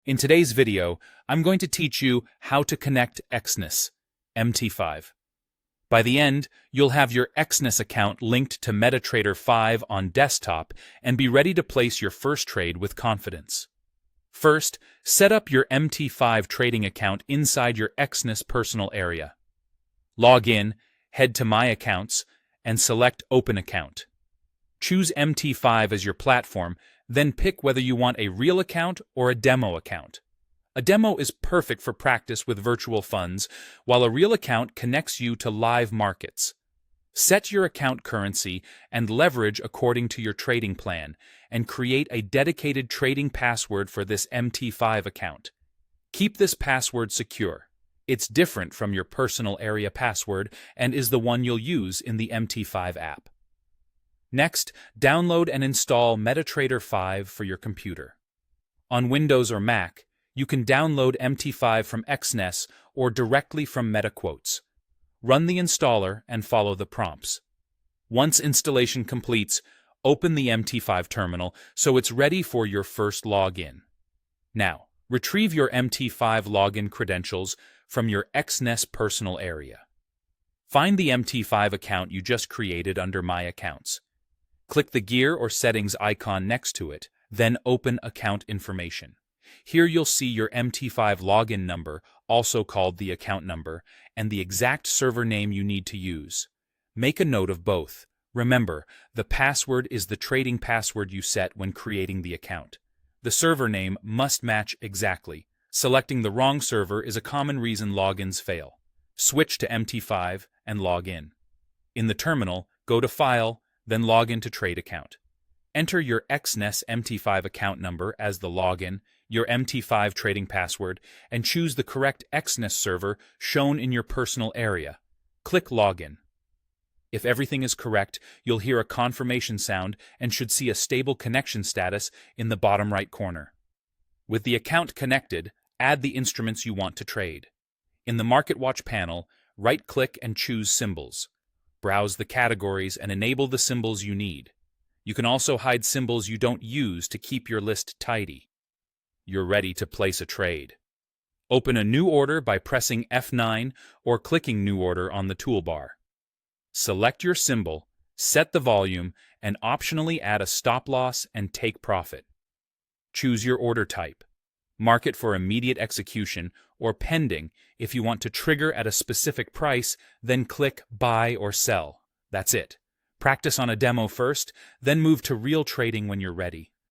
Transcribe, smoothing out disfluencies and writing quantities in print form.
In today's video, I'm going to teach you how to connect Exness MT5. By the end, you'll have your Exness account linked to MetaTrader 5 on desktop and be ready to place your first trade with confidence. First, set up your MT5 trading account inside your Exness personal area. Log in, head to My Accounts, and select Open Account. Choose MT5 as your platform, then pick whether you want a real account or a demo account. A demo is perfect for practice with virtual funds, while a real account connects you to live markets. Set your account currency and leverage according to your trading plan, and create a dedicated trading password for this MT5 account. Keep this password secure. It's different from your personal area password and is the one you'll use in the MT5 app. Next, download and install MetaTrader 5 for your computer. On Windows or Mac, you can download MT5 from Exness or directly from MetaQuotes. Run the installer and follow the prompts. Once installation completes, open the MT5 terminal so it's ready for your first login. Now, retrieve your MT5 login credentials from your Exness personal area. Find the MT5 account you just created under My Accounts. Click the gear or settings icon next to it, then open Account Information. Here you'll see your MT5 login number, also called the account number, and the exact server name you need to use. Make a note of both. Remember, the password is the trading password you set when creating the account. The server name must match exactly. Selecting the wrong server is a common reason logins fail. Switch to MT5 and log in. In the terminal, go to File, then log into Trade Account. Enter your Exness MT5 account number as the login, your MT5 trading password, and choose the correct Exness server shown in your personal area. Click Login. If everything is correct, you'll hear a confirmation sound and should see a stable connection status in the bottom right corner. With the account connected, add the instruments you want to trade. In the Market Watch panel, right-click and choose Symbols. Browse the categories and enable the symbols you need. You can also hide symbols you don't use to keep your list tidy. You're ready to place a trade. Open a new order by pressing F9 or clicking New Order on the toolbar. Select your symbol, set the volume, and optionally add a stop loss and take profit. Choose your order type. Mark it for immediate execution or pending if you want to trigger at a specific price, then click Buy or Sell. That's it. Practice on a demo first, then move to real trading when you're ready.